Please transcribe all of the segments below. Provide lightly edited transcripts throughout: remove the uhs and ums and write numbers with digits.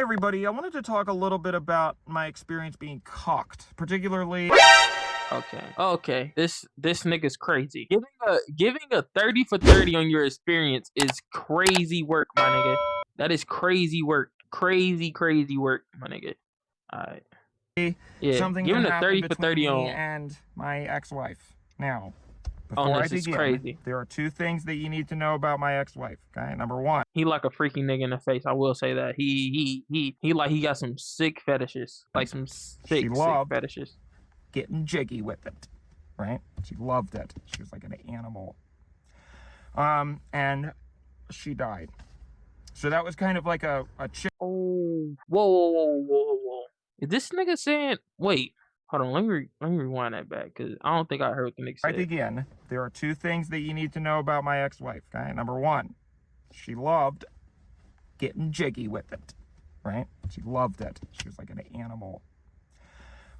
everybody, I wanted to talk a little bit about my experience being cocked, particularly. Okay. This nigga's crazy. Giving a 30 for 30 on your experience is crazy work, my nigga. That is crazy work. Crazy work, my nigga. Alright. Yeah, Something giving that a happened 30 for between 30 me on and my ex-wife. Now, on before I this is begin, crazy. there are two things that you need to know about my ex-wife. Okay, number one. He like a freaking nigga in the face. I will say that. He like he got some sick fetishes. Like some sick fetishes. Getting jiggy with it, right? She loved it. She was like an animal. And she died. So that was kind of like a chick. Oh, whoa. Is this nigga saying? Wait, hold on. Let me rewind that back because I don't think I heard what the nigga said. I begin. There are two things that you need to know about my ex-wife. Okay, number one, she loved getting jiggy with it, right? She loved it. She was like an animal.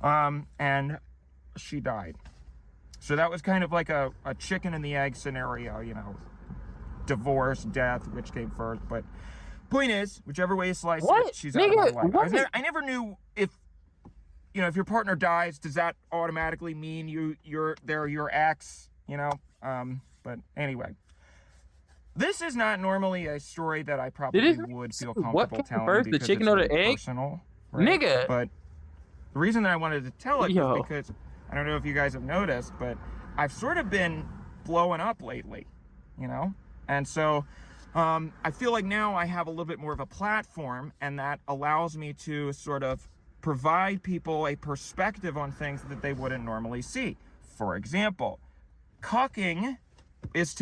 And she died. So that was kind of like a chicken and the egg scenario, you know, divorce, death, which came first. But point is, whichever way you slice it, she's out of my life. I never knew if, you know, if your partner dies, does that automatically mean they're your ex, you know? But anyway, this is not normally a story that I probably would feel comfortable telling because the chicken or the egg? Personal, right? Nigga. But the reason that I wanted to tell it was because I don't know if you guys have noticed, but I've sort of been blowing up lately, you know? And so I feel like now I have a little bit more of a platform, and that allows me to sort of provide people a perspective on things that they wouldn't normally see. For example, cucking is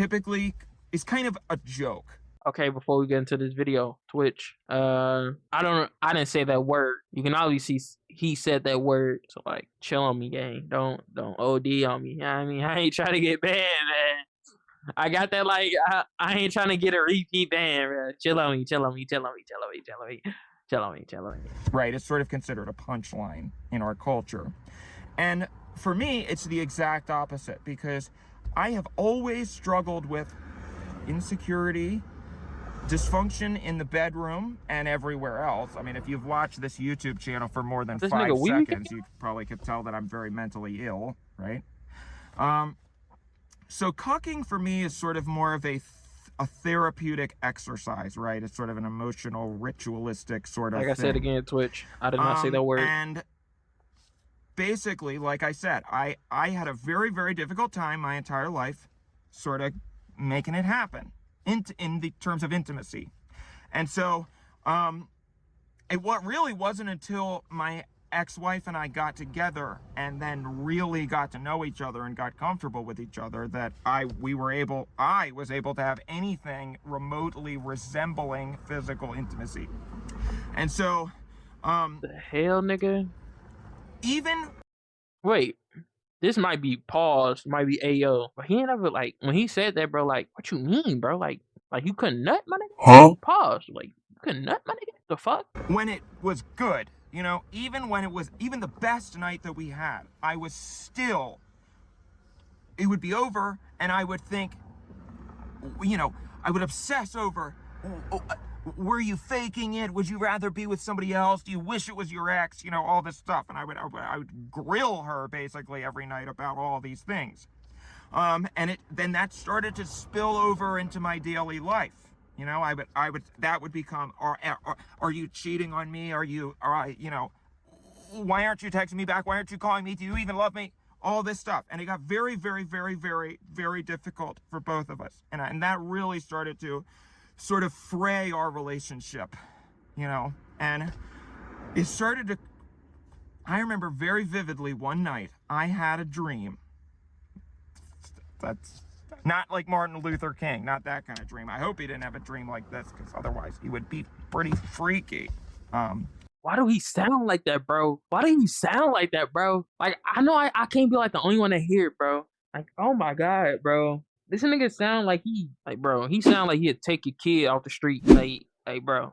kind of a joke. Okay, before we get into this video, Twitch. I didn't say that word. You can obviously see he said that word. So like, chill on me, gang. Don't OD on me. You know what I mean, I ain't trying to get banned, man. I got that like I ain't trying to get a repeat ban, man. Chill on me. Right, it's sort of considered a punchline in our culture. And for me, it's the exact opposite, because I have always struggled with insecurity, dysfunction in the bedroom, and everywhere else. I mean, if you've watched this YouTube channel for more than 5 seconds, you probably could tell that I'm very mentally ill, right? So cucking for me is sort of more of a therapeutic exercise, right? It's sort of an emotional, ritualistic sort of thing. Like I said again, Twitch, I did not say that word. And basically, like I said, I had a very, very difficult time my entire life sort of making it happen in the terms of intimacy. And so it really wasn't until my ex-wife and I got together and then really got to know each other and got comfortable with each other that I was able to have anything remotely resembling physical intimacy. And so the hell, nigga? Even wait, this might be pause, might be AO, but he ain't ever like when he said that, bro. Like, what you mean, bro? Like you couldn't nut, my nigga? Huh? Pause. Like, you couldn't nut, my nigga? The fuck? When it was good, you know, even when it was even the best night that we had, I was still. It would be over, and I would think, you know, I would obsess over. Were you faking it? Would you rather be with somebody else? Do you wish it was your ex? You know, all this stuff. And I would grill her basically every night about all these things. And then that started to spill over into my daily life. You know, that would become, are you cheating on me? You know, why aren't you texting me back? Why aren't you calling me? Do you even love me? All this stuff. And it got very, very, very, very, very difficult for both of us. And that really started to sort of fray our relationship, you know, and it started to, I remember very vividly one night, I had a dream. That's not like Martin Luther King, not that kind of dream. I hope he didn't have a dream like this, because otherwise he would be pretty freaky. Why do he sound like that, bro? Like, I know I can't be like the only one to hear it, bro. Like, oh my God, bro. This nigga sound like he sound like he'd take your kid off the street, like bro.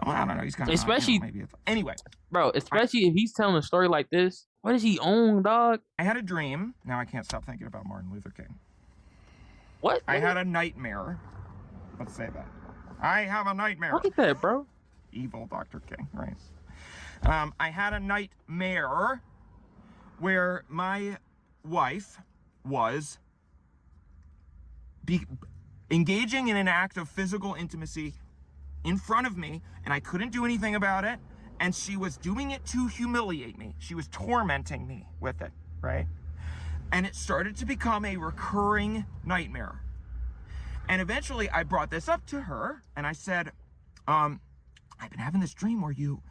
Well, I don't know, he's kind of especially anyway, bro. Especially if he's telling a story like this. What does he own, dog? I had a dream. Now I can't stop thinking about Martin Luther King. What? I had a nightmare. Let's say that. I have a nightmare. Look at that, bro. evil Dr. King, right? I had a nightmare where my wife was engaging in an act of physical intimacy in front of me, and I couldn't do anything about it, and she was doing it to humiliate me. She was tormenting me with it, right? And it started to become a recurring nightmare. And eventually I brought this up to her, and I said, I've been having this dream where you,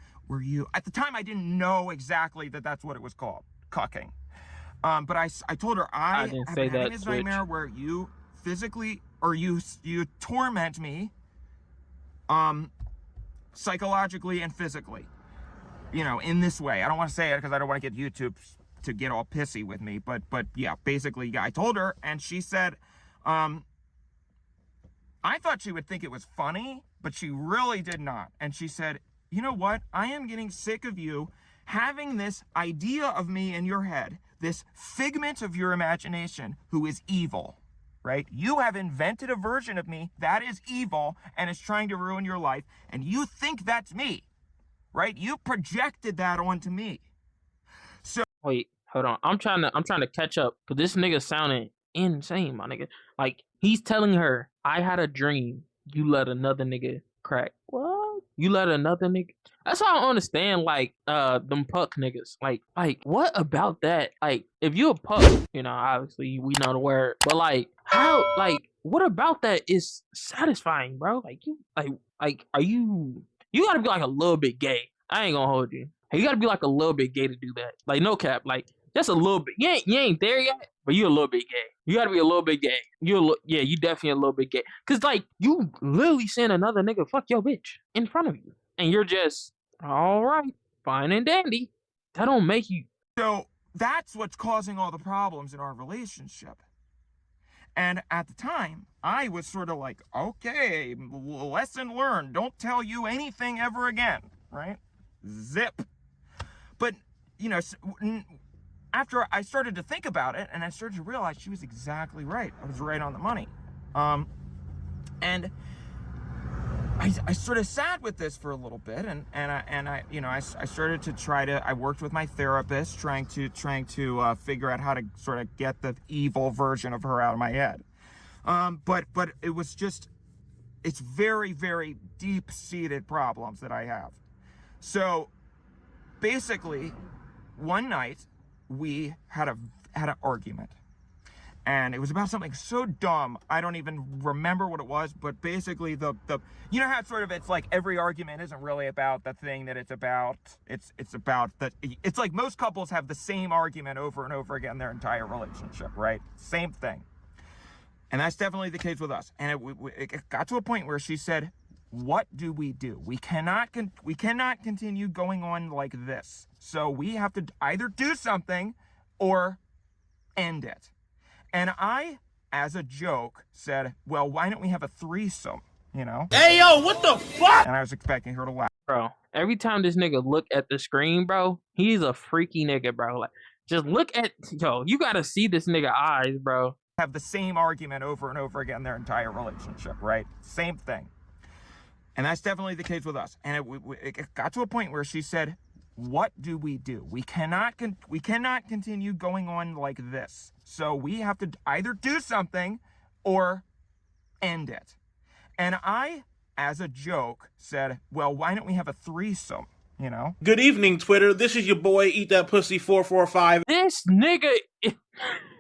at the time I didn't know exactly that that's what it was called, cucking. But I told her, I have been having this nightmare where you physically, or you torment me, psychologically and physically, in this way. I don't want to say it because I don't want to get YouTube to get all pissy with me, but yeah, basically, yeah, I told her, and she said, I thought she would think it was funny, but she really did not. And she said, you know what? I am getting sick of you having this idea of me in your head, this figment of your imagination who is evil, right? You have invented a version of me that is evil and is trying to ruin your life, and you think that's me, right? You projected that onto me. So wait, hold on. I'm trying to catch up because this nigga sounding insane, my nigga. Like, he's telling her, I had a dream. You let another nigga crack. What? You let another nigga? That's why I don't understand, like, them puck niggas. Like, what about that? Like, if you a puck, obviously we know the word, but like, how, like, what about that is satisfying, bro? Like, are you gotta be like a little bit gay. I ain't gonna hold you. You gotta be like a little bit gay to do that. Like, no cap, like, just a little bit. You ain't there yet, but you a little bit gay. You gotta be a little bit gay. You definitely a little bit gay. Cause like, you literally seeing another nigga fuck your bitch in front of you, and you're just, all right, fine and dandy. That don't make you. So that's what's causing all the problems in our relationship. And at the time, I was sort of like, okay, lesson learned. Don't tell you anything ever again, right? Zip. But, after I started to think about it, and I started to realize she was exactly right. I was right on the money. And I sort of sat with this for a little bit, and I started to I worked with my therapist, trying to figure out how to sort of get the evil version of her out of my head. But it was just, it's very, very deep-seated problems that I have. So basically, one night we had an argument, and it was about something so dumb I don't even remember what it was. But basically, the you know how it's like every argument isn't really about the thing that it's about. It's about it's like most couples have the same argument over and over again their entire relationship, right? Same thing. And that's definitely the case with us. And it got to a point where she said, what do? We cannot continue going on like this. So we have to either do something or end it. And I, as a joke, said, well, why don't we have a threesome, Hey, yo, what the fuck? And I was expecting her to laugh. Bro, every time this nigga look at the screen, bro, he's a freaky nigga, bro. Like, just look at, you gotta see this nigga eyes, bro. Have the same argument over and over again their entire relationship, right? Same thing. And that's definitely the case with us. And it got to a point where she said, what do? We cannot continue going on like this. So we have to either do something or end it. And I, as a joke, said, well, why don't we have a threesome, Good evening, Twitter. This is your boy, Eat That Pussy 445. This nigga,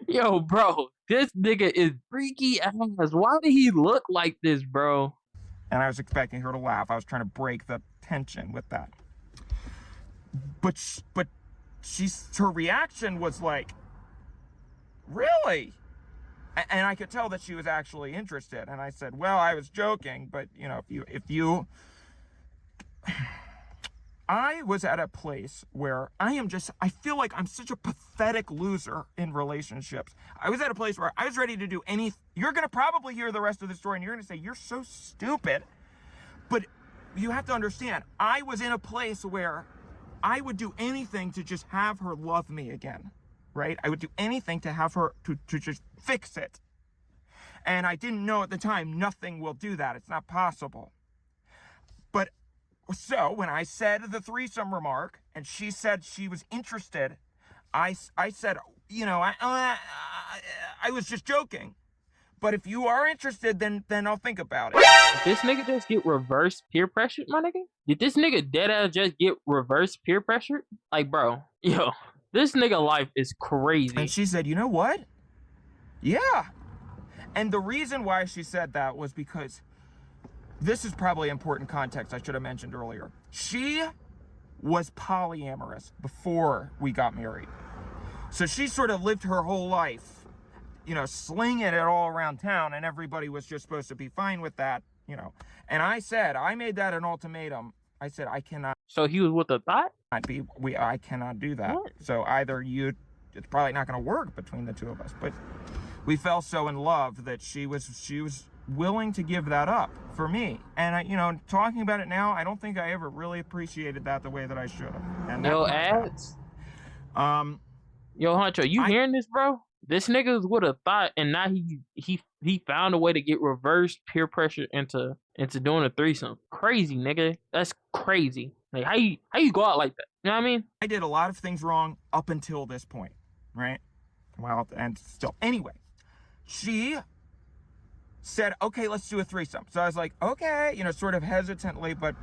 yo, bro, this nigga is freaky ass. Why did he look like this, bro? And I was expecting her to laugh. I was trying to break the tension with that. But her reaction was like, really? And I could tell that she was actually interested. And I said, well, I was joking, but I was at a place where I feel like I'm such a pathetic loser in relationships. I was at a place where I was ready to do anything. You're going to probably hear the rest of the story and you're going to say, you're so stupid. But you have to understand, I was in a place where I would do anything to just have her love me again, right? I would do anything to have her to just fix it. And I didn't know at the time, nothing will do that. It's not possible. But So when I said the threesome remark and she said she was interested, I said, you know, I was just joking. But if you are interested, then I'll think about it. Did this nigga just get reverse peer pressured, my nigga? Did this nigga deadass just get reverse peer pressured? Like, bro, yo, this nigga life is crazy. And she said, you know what? Yeah. And the reason why she said that was because this is probably important context I should have mentioned earlier. She was polyamorous before we got married. So she sort of lived her whole life, you know, slinging it all around town, and everybody was just supposed to be fine with that, you know. And I said, I made that an ultimatum. I said, I cannot. So he was with a thought? I cannot do that. What? So either it's probably not going to work between the two of us. But we fell so in love that she was willing to give that up for me. And you know, talking about it now, I don't think I ever really appreciated that the way that I should have. And Yo, ads. Yo, Huncho, you hearing this, bro? This nigga's with a thought, and now he found a way to get reverse peer pressure into doing a threesome. Crazy, nigga. That's crazy. Like, how you go out like that? You know what I mean? I did a lot of things wrong up until this point, right? Well, and still. Anyway, she said, okay, let's do a threesome. So I was like, okay, you know, sort of hesitantly, but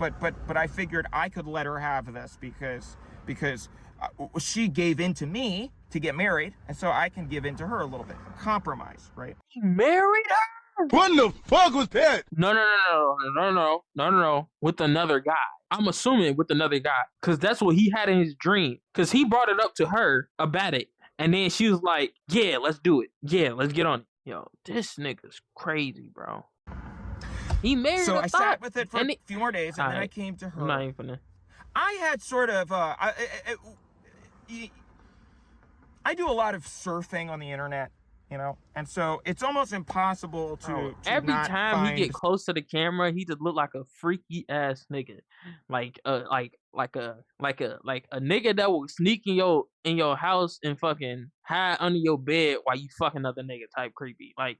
I figured I could let her have this because she gave in to me to get married, and so I can give in to her a little bit. Compromise, right? He married her? What the fuck was that? No. With another guy. I'm assuming with another guy, because that's what he had in his dream. Because he brought it up to her about it, and then she was like, yeah, let's do it. Yeah, let's get on it. Yo, this nigga's crazy, bro. He married So a I thought. sat with it for a few more days, and then I came to her. I'm not even finna. I had sort of, I do a lot of surfing on the internet, you know, and so it's almost impossible to Every not time find... he get close to the camera, he just look like a freaky ass nigga, like a nigga that will sneak in your house and fucking hide under your bed while you fuck another nigga type creepy, like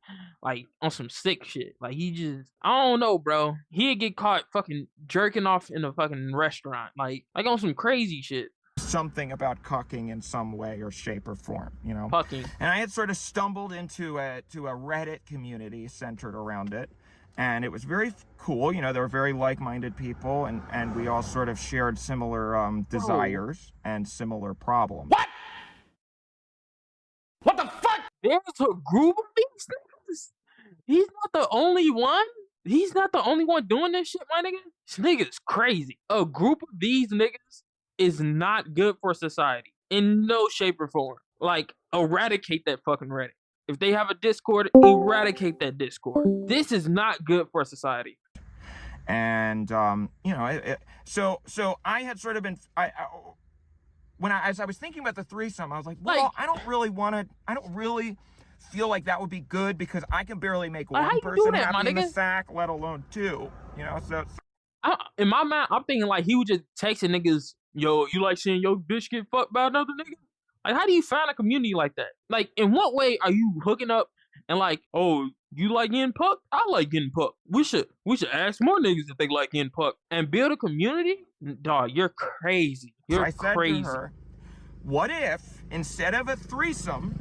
on some sick shit. Like he just, I don't know, bro. He'd get caught fucking jerking off in a fucking restaurant, like on some crazy shit. Something about cucking in some way or shape or form, you know. Fucking. And I had sort of stumbled into a Reddit community centered around it, and it was very cool. You know, there were very like-minded people, and we all sort of shared similar desires and similar problems. What the fuck? There's a group of these niggas. He's not the only one. He's not the only one doing this shit, my nigga. This nigga's crazy. A group of these niggas is not good for society in no shape or form. Like, eradicate that fucking Reddit. If they have a Discord, eradicate that Discord. This is not good for society. And you know, so I had sort of been as I was thinking about the threesome, I was like, well, I don't really feel like that would be good because I can barely make one person happy in the sack, let alone two. You know, so in my mind, I'm thinking like he would just texting niggas, yo, you like seeing your bitch get fucked by another nigga? Like, how do you find a community like that? Like, in what way are you hooking up and like, oh, you like getting pucked? I like getting pucked. We should ask more niggas if they like getting pucked and build a community? Dog, you're crazy. You're crazy. To her, what if instead of a threesome,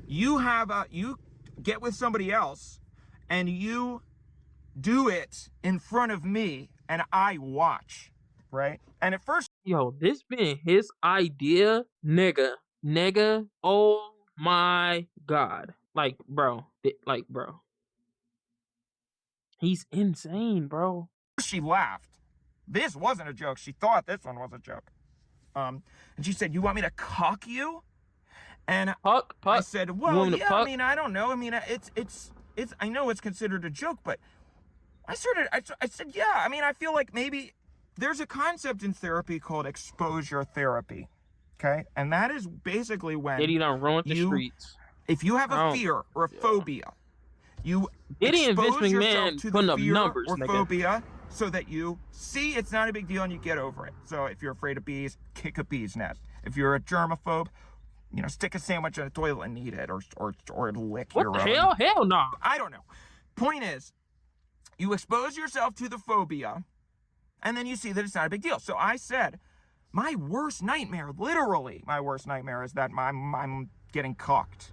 you get with somebody else and you do it in front of me and I watch, right? And at first, yo, this been his idea, nigga. Oh my god, like, bro, he's insane, bro. She laughed. This wasn't a joke. She thought this one was a joke. And she said, "You want me to cuck you?" And puck. I said, "Well, yeah. Puck? I mean, I don't know. I mean, it's. I know it's considered a joke, but I said, yeah. I mean, I feel like maybe there's a concept in therapy called exposure therapy, okay? And that is basically when Diddy done ruined the streets. If you have a fear or a phobia, you expose yourself to the fear or phobia so that you see it's not a big deal and you get over it. So if you're afraid of bees, kick a bee's nest. If you're a germaphobe, you know, stick a sandwich in a toilet and eat it, or lick your own. What the hell? Hell no. I don't know. Point is, you expose yourself to the phobia, And then you see that it's not a big deal. So I said, my worst nightmare, literally my worst nightmare, is that I'm getting cucked.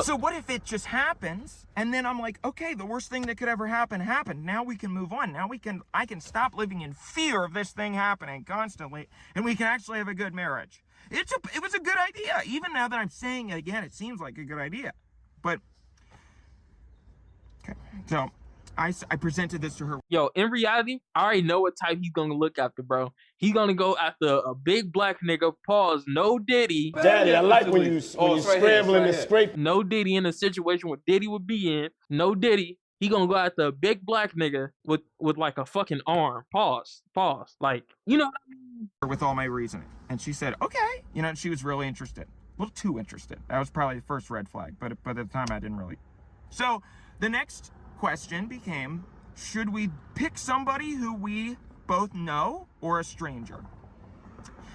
So what if it just happens, and then I'm like, okay, the worst thing that could ever happen happened. Now we can move on. Now I can stop living in fear of this thing happening constantly, and we can actually have a good marriage. It was a good idea. Even now that I'm saying it again, it seems like a good idea. But, okay, so I presented this to her. Yo, in reality, I already know what type he's gonna look after, bro. He's gonna go after a big black nigga, pause, no Diddy. Daddy, I like when you scrambling and scraping. No Diddy in a situation where Diddy would be in. No Diddy. He gonna go after a big black nigga with like a fucking arm. Pause. Like, you know what I mean? With all my reasoning. And she said, okay. You know, and she was really interested. A little too interested. That was probably the first red flag, but at the time I didn't really. So the next question became, should we pick somebody who we both know or a stranger?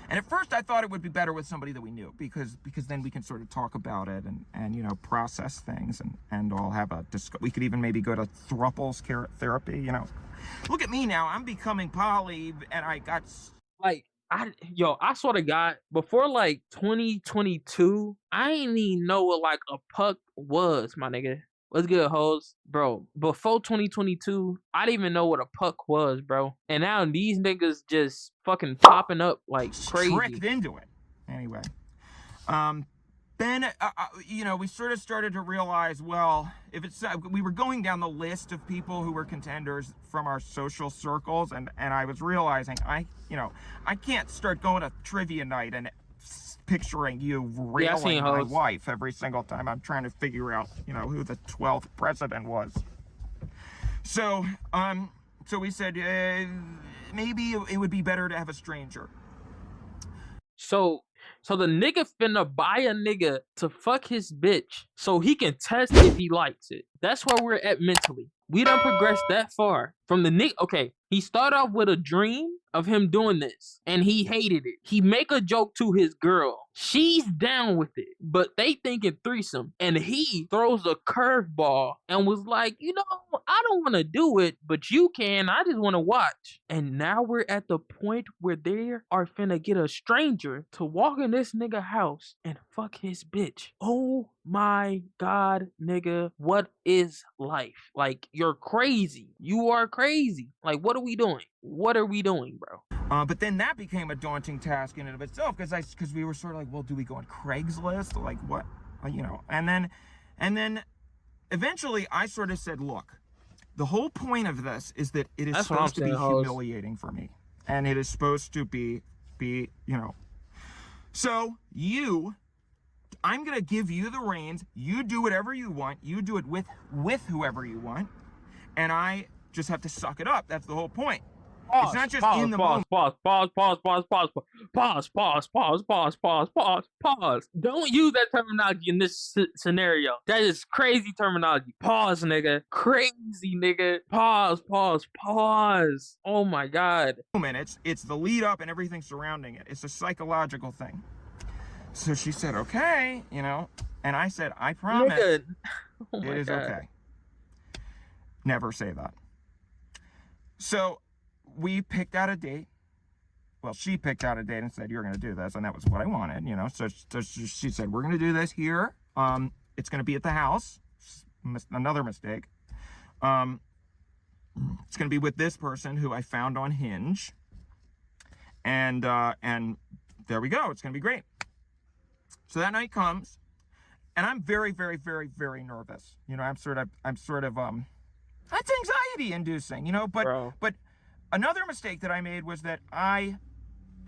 And at first I thought it would be better with somebody that we knew, because then we can sort of talk about it and you know, process things and all have a we could even maybe go to throuples therapy, you know. Look at me now, I'm becoming poly, and I got like, I swear to God, before like 2022, I ain't even know what like a puck was, my nigga. What's good, hoes? Bro, before 2022, I didn't even know what a puck was, bro. And now these niggas just fucking popping up like crazy. Tricked into it. Anyway. Then, you know, we sort of started to realize, well, if it's, we were going down the list of people who were contenders from our social circles, and I was realizing, I can't start going to trivia night and picturing you railing my wife every single time I'm trying to figure out, you know, who the 12th president was. So, so we said, maybe it would be better to have a stranger. So the nigga finna buy a nigga to fuck his bitch so he can test if he likes it. That's where we're at mentally. We done progressed that far. From the nigga, okay, he started off with a dream of him doing this, and he hated it. He make a joke to his girl. She's down with it, but they thinking threesome, and he throws a curveball and was like, you know, I don't want to do it, but you can. I just want to watch. And now we're at the point where they are finna get a stranger to walk in this nigga house and fuck his bitch. Oh my God, nigga, what is life? Like, you're crazy. You are crazy. Like, what are we doing? What are we doing, bro? But then that became a daunting task in and of itself, because we were sort of like, well, do we go on Craigslist? Like, what, you know? And then eventually I sort of said, look, the whole point of this is that it is supposed to be humiliating for me, and it is supposed to be, you know. So I'm gonna give you the reins. You do whatever you want. You do it with whoever you want, and I just have to suck it up. That's the whole point. It's not just in the moment. Pause. Don't use that terminology in this scenario. That is crazy terminology. Pause, nigga. Crazy, nigga. Pause. Oh my God. It's the lead up and everything surrounding it. It's a psychological thing. So she said, okay, you know, and I said, I promise it is okay. Never say that. So we picked out a date. Well, she picked out a date and said, you're going to do this. And that was what I wanted, you know. So she said, we're going to do this here. It's going to be at the house. Another mistake. It's going to be with this person who I found on Hinge. And there we go. It's going to be great. So that night comes, and I'm very, very, very, very nervous. You know, I'm sort of, that's anxiety inducing, you know, but another mistake that I made was that I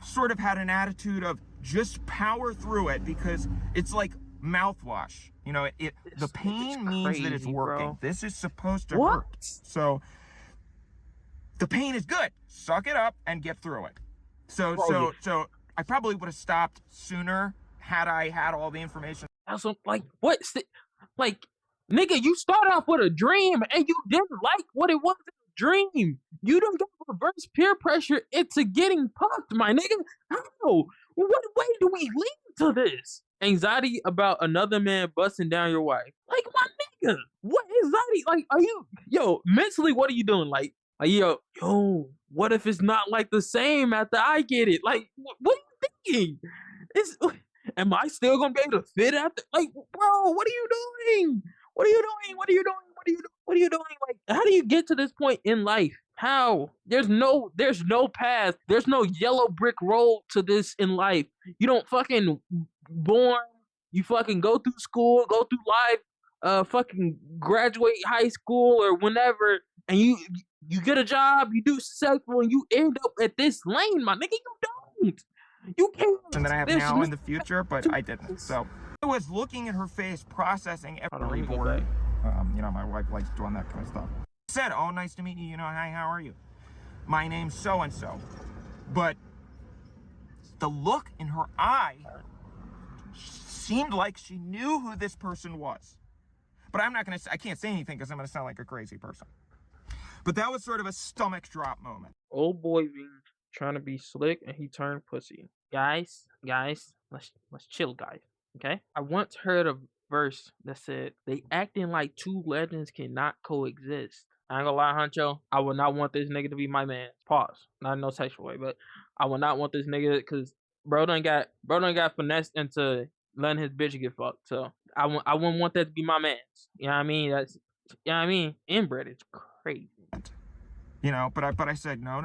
sort of had an attitude of just power through it, because it's like mouthwash. You know, the pain means that it's working. Bro. This is supposed to hurt. So the pain is good. Suck it up and get through it. So I probably would have stopped sooner had I had all the information. Also, like, what? Like, nigga, you start off with a dream and you didn't like what it was in a dream. You don't get reverse peer pressure into getting pumped, my nigga. How? What way do we lead to this? Anxiety about another man busting down your wife. Like, my nigga, what anxiety? Like, are you, mentally, what are you doing? Like, Like, yo, what if it's not like the same after I get it? Like, what are you thinking? It's, am I still gonna be able to fit after? Like, bro, what are you doing? What are you doing? What are you doing? What are you doing? What are you doing? Like, how do you get to this point in life? How? There's no path. There's no yellow brick road to this in life. You don't fucking born. You fucking go through school, go through life, fucking graduate high school or whenever, and you get a job, you do successful, and you end up at this lane, my nigga. You don't. You can't. And that I have now in the future, but I didn't. So I was looking at her face, processing every word. You know, my wife likes doing that kind of stuff. I said, "Oh, nice to meet you. You know, hi, how are you? My name's so and so." But the look in her eye seemed like she knew who this person was. But I can't say anything because I'm gonna sound like a crazy person. But that was sort of a stomach drop moment. Old boy being trying to be slick and he turned pussy. Guys, let's chill, guys. Okay? I once heard a verse that said, "They acting like two legends cannot coexist." I ain't gonna lie, Huncho. I would not want this nigga to be my man. Pause. Not in no sexual way, but I would not want this nigga because bro done got finessed into letting his bitch get fucked. So I wouldn't want that to be my man. You know what I mean? That's, you know what I mean? Inbred is crazy. You know, but I said, no,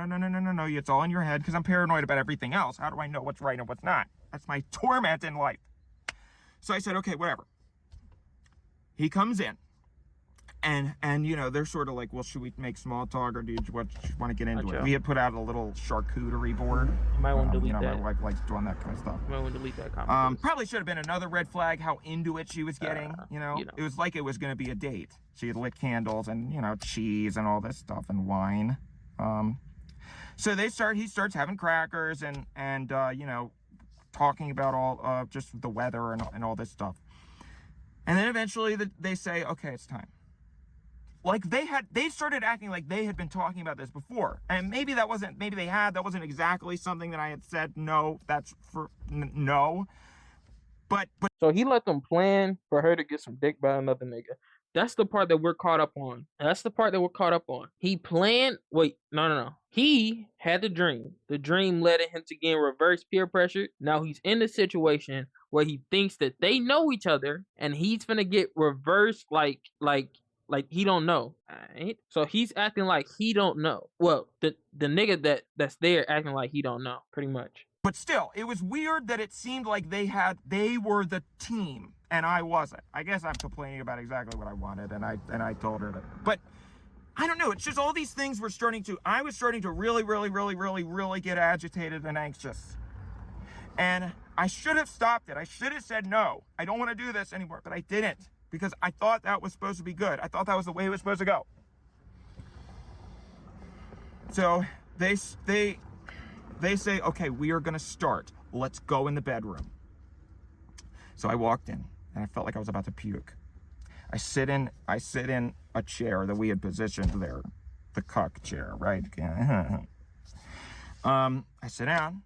it's all in your head because I'm paranoid about everything else. How do I know what's right and what's not? That's my torment in life. So I said, okay, whatever. He comes in, and you know, they're sort of like, well, should we make small talk or do you want to get into it? We had put out a little charcuterie board. You might want to delete you know, that. my wife likes doing that kind of stuff. You might want to delete that comment. Probably should have been another red flag how into it she was getting. You know, it was like it was going to be a date. She had lit candles and, you know, cheese and all this stuff and wine. So he starts having crackers and you know, talking about all just the weather and all this stuff. And then eventually they say, okay, it's time. Like they started acting like they had been talking about this before. And maybe that wasn't exactly something that I had said. No, that's for no. But so he let them plan for her to get some dick by another nigga. That's the part that we're caught up on. He planned. Wait, no. He had the dream. The dream led him to getting reverse peer pressure. Now he's in the situation where he thinks that they know each other, and he's gonna get reversed like he don't know. Right? So he's acting like he don't know. Well, the nigga that's there acting like he don't know, pretty much. But still, it was weird that it seemed like they were the team and I wasn't. I guess I'm complaining about exactly what I wanted, and I told her that. But I don't know. It's just all these things I was starting to really get agitated and anxious. And I should have stopped it. I should have said, no, I don't want to do this anymore. But I didn't, because I thought that was supposed to be good. I thought that was the way it was supposed to go. So they say, okay, we are going to start. Let's go in the bedroom. So I walked in, and I felt like I was about to puke. I sit in a chair that we had positioned there, the cuck chair, right? I sit down,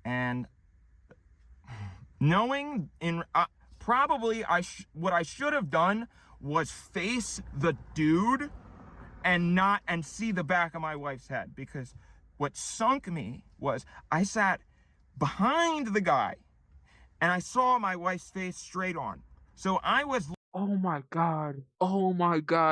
and knowing probably what I should have done was face the dude and see the back of my wife's head, because what sunk me was I sat behind the guy and I saw my wife's face straight on. So I was... Oh my god.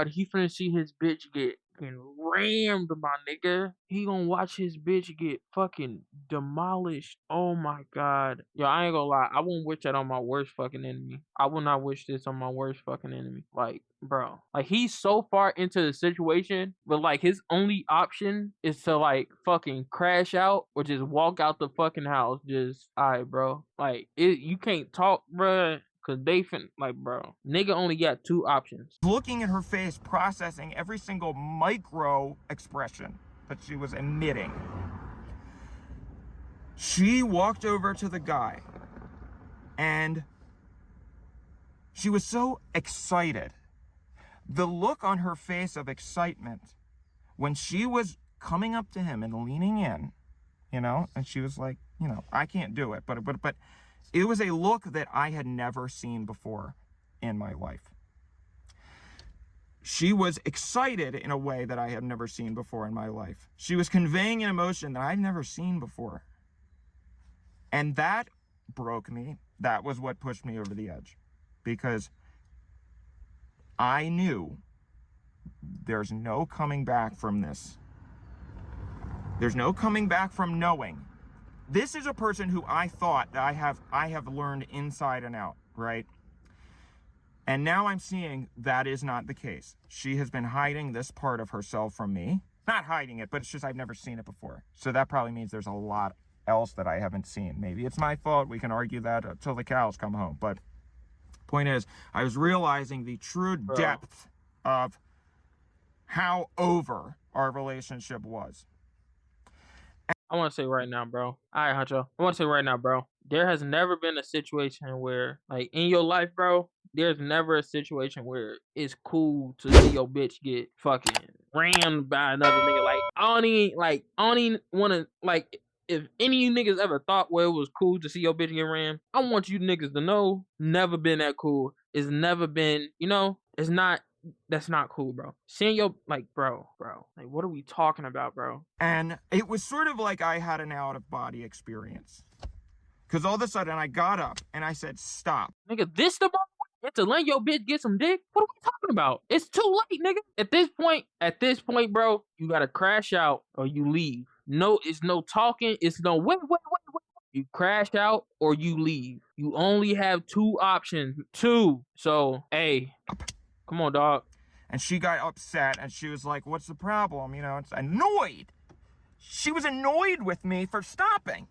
He finna see his bitch get fucking rammed, my nigga. He gonna watch his bitch get fucking demolished. Oh my god. Yo, I ain't gonna lie. I wouldn't wish that on my worst fucking enemy. I would not wish this on my worst fucking enemy. Like, bro. Like, he's so far into the situation, but like his only option is to like fucking crash out or just walk out the fucking house. Just, alright, bro. Like, you can't talk, bruh. Cause they bro, nigga only got two options. Looking at her face, processing every single micro expression that she was emitting. She walked over to the guy and she was so excited. The look on her face of excitement when she was coming up to him and leaning in, you know, and she was like, you know, I can't do it, but it was a look that I had never seen before in my life. she was excited in a way that I have never seen before in my life. She was conveying an emotion that I've never seen before. And that broke me. That was what pushed me over the edge. Because I knew there's no coming back from this. There's no coming back from knowing. This is a person who I thought that I have learned inside and out, right? And now I'm seeing that is not the case. She has been hiding this part of herself from me. Not hiding it, but it's just I've never seen it before. So that probably means there's a lot else that I haven't seen. Maybe it's my fault. We can argue that until the cows come home. But point is, I was realizing the true depth of how over our relationship was. I want to say right now, bro. All right, Huncho. I want to say right now, bro. There has never been a situation where, like, in your life, bro, there's never a situation where it's cool to see your bitch get fucking rammed by another nigga. Like, I don't even want to, like, if any of you niggas ever thought where it was cool to see your bitch get rammed, I want you niggas to know, never been that cool. It's never been, you know, that's not cool, bro. Seeing your, like, bro, like, what are we talking about, bro? And it was sort of like I had an out-of-body experience. Because all of a sudden I got up and I said, stop. Nigga, this the moment to let your bitch get some dick? What are we talking about? It's too late, nigga. At this point, bro, you gotta crash out or you leave. No, it's no talking. It's no wait. You crash out or you leave. You only have two options. Two. So, hey, come on, dog. And she got upset and she was like, what's the problem? You know, it's annoyed. She was annoyed with me for stopping.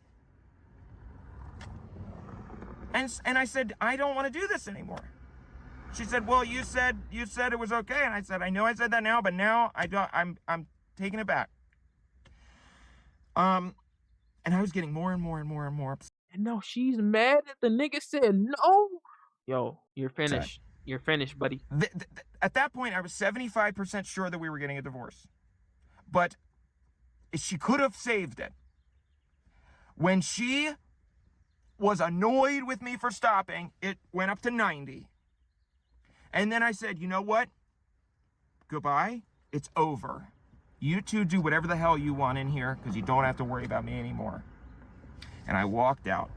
And I said, I don't want to do this anymore. She said, well, you said it was okay. And I said, I know I said that now, but now I'm taking it back. And I was getting more and more upset. And no, she's mad that the nigga said no. Yo, you're finished. You're finished, buddy. At that point, I was 75% sure that we were getting a divorce. But she could have saved it. When she was annoyed with me for stopping, it went up to 90. And then I said, you know what? Goodbye. It's over. You two do whatever the hell you want in here because you don't have to worry about me anymore. And I walked out.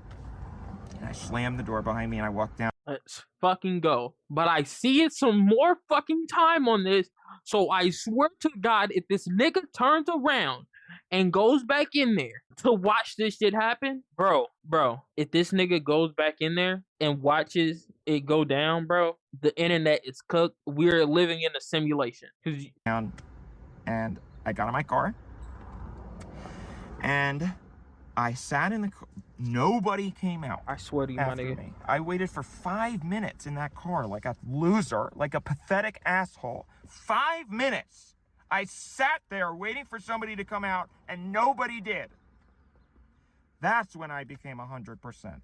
And I slammed the door behind me and I walked down. Let's fucking go. But I see it some more fucking time on this. So I swear to God, if this nigga turns around and goes back in there to watch this shit happen, bro, if this nigga goes back in there and watches it go down, bro, the internet is cooked. We're living in a simulation. And I got in my car and I sat in the car. Nobody came out. I swear to you, my nigga. Me. I waited for 5 minutes in that car like a loser, like a pathetic asshole. 5 minutes. I sat there waiting for somebody to come out and nobody did. That's when I became 100%.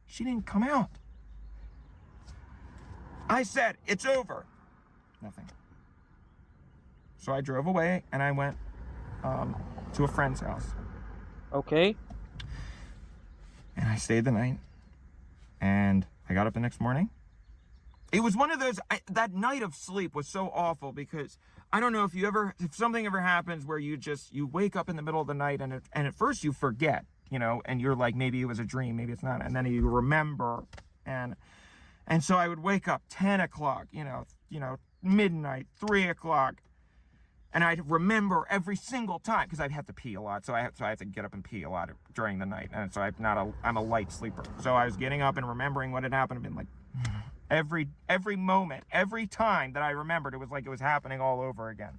She didn't come out. I said, it's over. Nothing. So I drove away and I went to a friend's house. Okay. And I stayed the night. And I got up the next morning. It was one of those, that night of sleep was so awful because I don't know if something ever happens where you wake up in the middle of the night and at first you forget, you know, and you're like, maybe it was a dream, maybe it's not. And then you remember. And so I would wake up 10 o'clock, you know, midnight, 3 o'clock. And I'd remember every single time because I'd have to pee a lot. So I have to get up and pee a lot during the night. And so I'm a light sleeper. So I was getting up and remembering what had happened and been like, every moment, every time that I remembered, it was like it was happening all over again.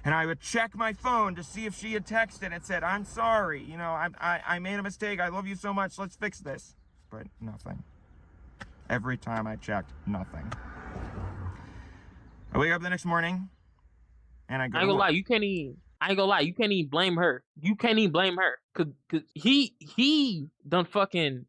And I would check my phone to see if she had texted and said, I'm sorry, you know, I made a mistake. I love you so much. Let's fix this. But nothing. Every time I checked, nothing. I wake up the next morning and I go. I ain't gonna lie, you can't even blame her. You can't even blame her. Cause he done fucking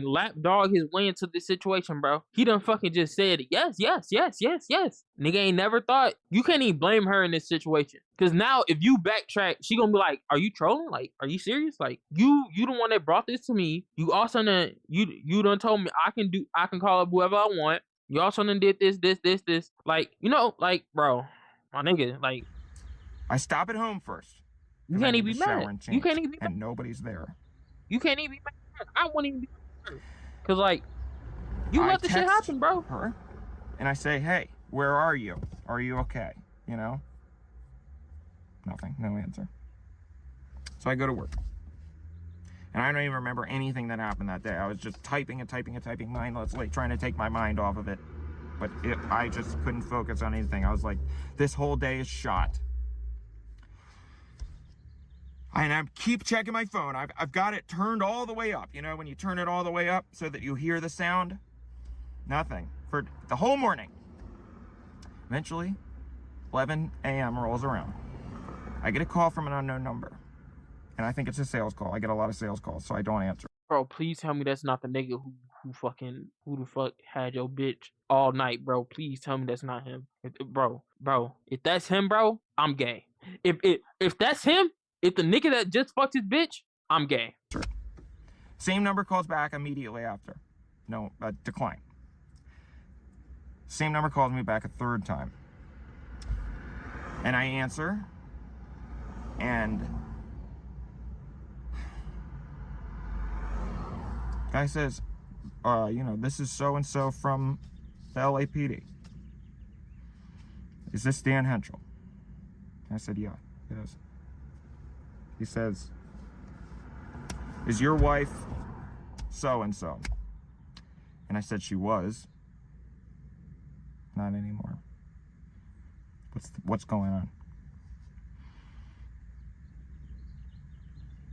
lapdog his way into this situation, bro. He done fucking just said yes. Nigga ain't never thought. You can't even blame her in this situation. Cause now if you backtrack, she gonna be like, are you trolling? Like, are you serious? Like, you the one that brought this to me. You also you done told me I can call up whoever I want. You also done did this. Like, you know, like, bro, my nigga, like, I stop at home first. you 'cause I can't need even to be shower mad. and You can't change, even be mad. and nobody's there. You can't even be mad. I wouldn't even be mad. Cause like, you I let the shit text happen, bro. her, and I say, hey, where are you? Are you okay? You know? Nothing, no answer. So I go to work. And I don't even remember anything that happened that day. I was just typing mindlessly, trying to take my mind off of it. But I just couldn't focus on anything. I was like, this whole day is shot. And I keep checking my phone. I've got it turned all the way up. You know, when you turn it all the way up so that you hear the sound? Nothing. For the whole morning. Eventually, 11 a.m. rolls around. I get a call from an unknown number. And I think it's a sales call. I get a lot of sales calls, so I don't answer. Bro, please tell me that's not the nigga who the fuck had your bitch all night, bro. Please tell me that's not him. Bro, if that's him, bro, I'm gay. If that's him, if the nigga that just fucked his bitch, I'm gay. Same number calls back immediately after. No, decline. Same number calls me back a third time. And I answer, and guy says, you know, this is so-and-so from the LAPD. Is this Dan Henschel? I said, yeah, it is. He says, is your wife so-and-so? And I said she was. Not anymore. What's going on?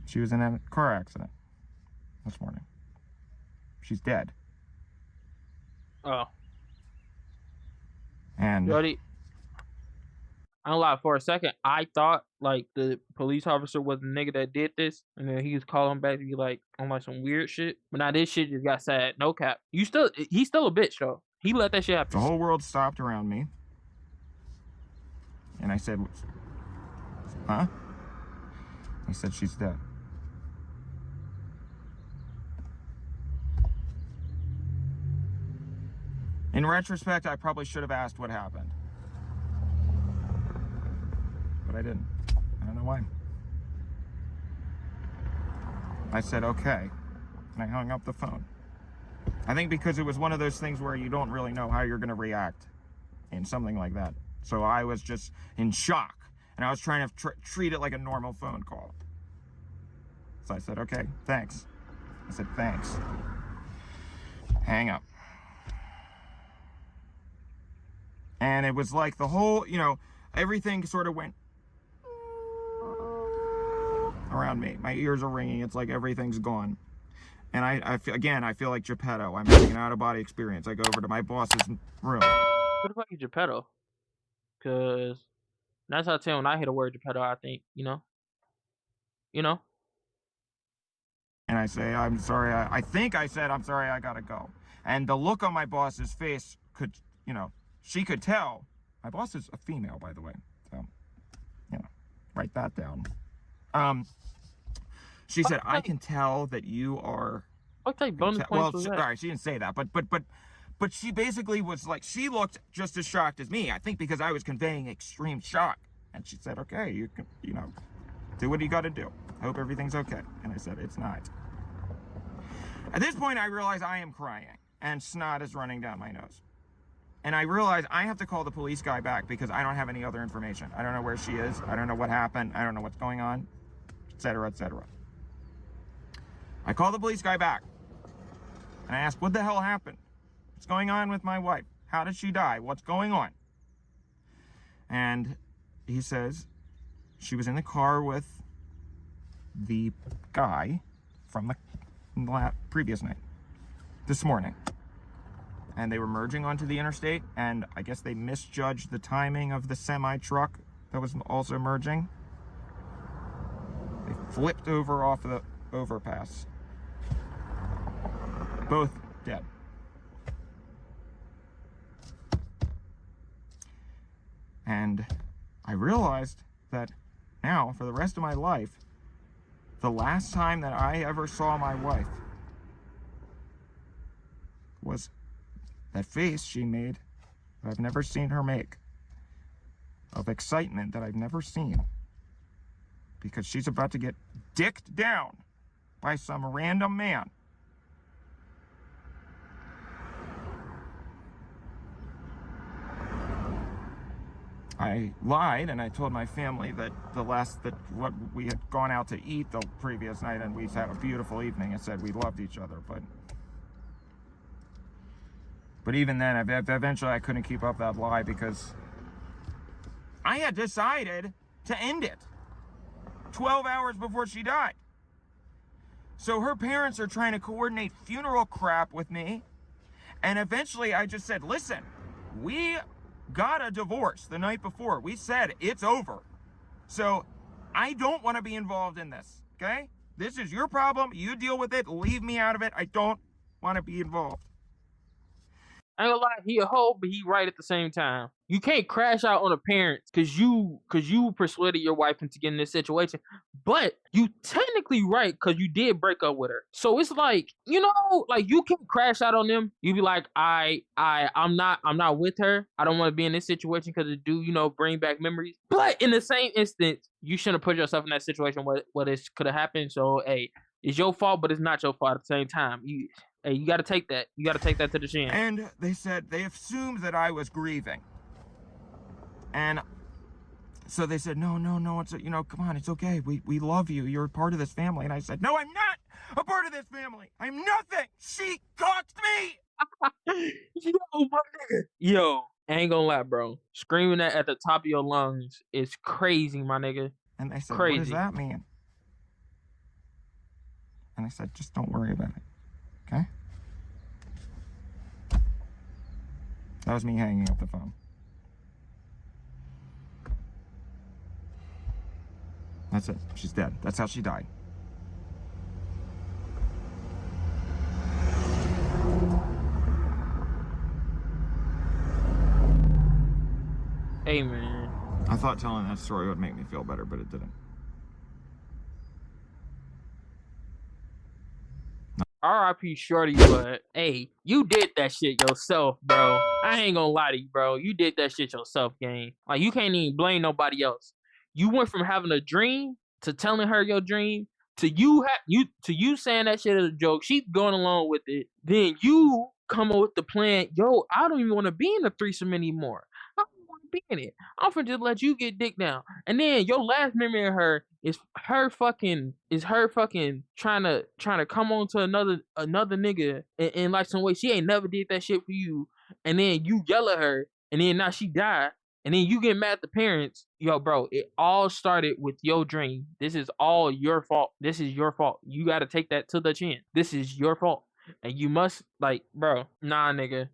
She was in a car accident this morning. She's dead. Oh. And Jody, I don't lie, for a second, I thought like the police officer was the nigga that did this, and then he was calling back to be like on like some weird shit. But now this shit just got sad. No cap. He's still a bitch though. He let that shit happen. the whole world stopped around me. And I said, huh? He said, she's dead. In retrospect, I probably should have asked what happened. But I didn't. I don't know why. I said, okay. And I hung up the phone. I think because it was one of those things where you don't really know how you're going to react in something like that. So I was just in shock. And I was trying to treat it like a normal phone call. So I said, okay, thanks. I said, thanks. Hang up. And it was like the whole, you know, everything sort of went around me. My ears are ringing. It's like everything's gone. And I feel like Geppetto. I'm having an out-of-body experience. I go over to my boss's room. What the fuck is Geppetto? Cause that's how I tell when I hear the word Geppetto, I think, you know. And I say, I'm sorry. I think I said, I'm sorry, I gotta go. And the look on my boss's face could, you know, she could tell. My boss is a female, by the way. So, you know, write that down. She said, I can tell that you are. I'll take bonus Well, points for all that. right, she didn't say that, but she basically was like, she looked just as shocked as me. I think because I was conveying extreme shock. And she said, okay, you can, you know, do what you got to do. I hope everything's okay. And I said, it's not. At this point, I realize I am crying and snot is running down my nose. And I realize I have to call the police guy back because I don't have any other information. I don't know where she is. I don't know what happened. I don't know what's going on, etc., etc. I call the police guy back and I ask, what the hell happened? What's going on with my wife? How did she die? What's going on? And he says she was in the car with the guy from the previous night, this morning. And they were merging onto the interstate, and I guess they misjudged the timing of the semi-truck that was also merging. They flipped over off the overpass. Both dead. And I realized that now, for the rest of my life, the last time that I ever saw my wife was That face she made that I've never seen her make, of excitement that I've never seen, because she's about to get dicked down by some random man. I lied and I told my family that what we had gone out to eat the previous night and we had a beautiful evening and said we loved each other, but even then, eventually I couldn't keep up that lie because I had decided to end it 12 hours before she died. So her parents are trying to coordinate funeral crap with me, and eventually I just said, listen, we got a divorce the night before. We said it's over. So I don't want to be involved in this, okay? This is your problem. You deal with it. Leave me out of it. I don't want to be involved. I ain't gonna lie, he a hoe, but he right at the same time. You can't crash out on the parents cause you persuaded your wife into getting this situation. But you technically right cause you did break up with her. So it's like, you know, like you can crash out on them. You be like, I'm not with her. I don't want to be in this situation because it do, you know, bring back memories. But in the same instance, you shouldn't have put yourself in that situation where this could have happened. So hey, it's your fault, but it's not your fault at the same time. Hey, you gotta take that. You gotta take that to the chin. And they said they assumed that I was grieving. And so they said, no, it's, you know, come on, it's okay. We love you. You're a part of this family. And I said, no, I'm not a part of this family. I'm nothing. She cocked me. Yo, my nigga. Yo, I ain't gonna lie, bro. Screaming that at the top of your lungs is crazy, my nigga. And they said, crazy. What does that mean? And I said, just don't worry about it. Okay? That was me hanging up the phone. That's it. She's dead. That's how she died. Hey, man. I thought telling that story would make me feel better, but it didn't. R.I.P. Shorty, but hey, you did that shit yourself, bro. I ain't gonna lie to you, bro. You did that shit yourself, gang. Like, you can't even blame nobody else. You went from having a dream to telling her your dream to you saying that shit as a joke. She's going along with it. Then you come up with the plan. Yo, I don't even want to be in a threesome anymore. I don't want to be in it. I'm finna just let you get dick down. And then your last memory of her is her fucking trying to come on to another nigga in like some way she ain't never did that shit for you. And then you yell at her, and then now she died. And then you get mad at the parents. Yo, bro, it all started with your dream. This is all your fault. This is your fault. You got to take that to the chin. This is your fault. And you must, like, bro, nah, nigga.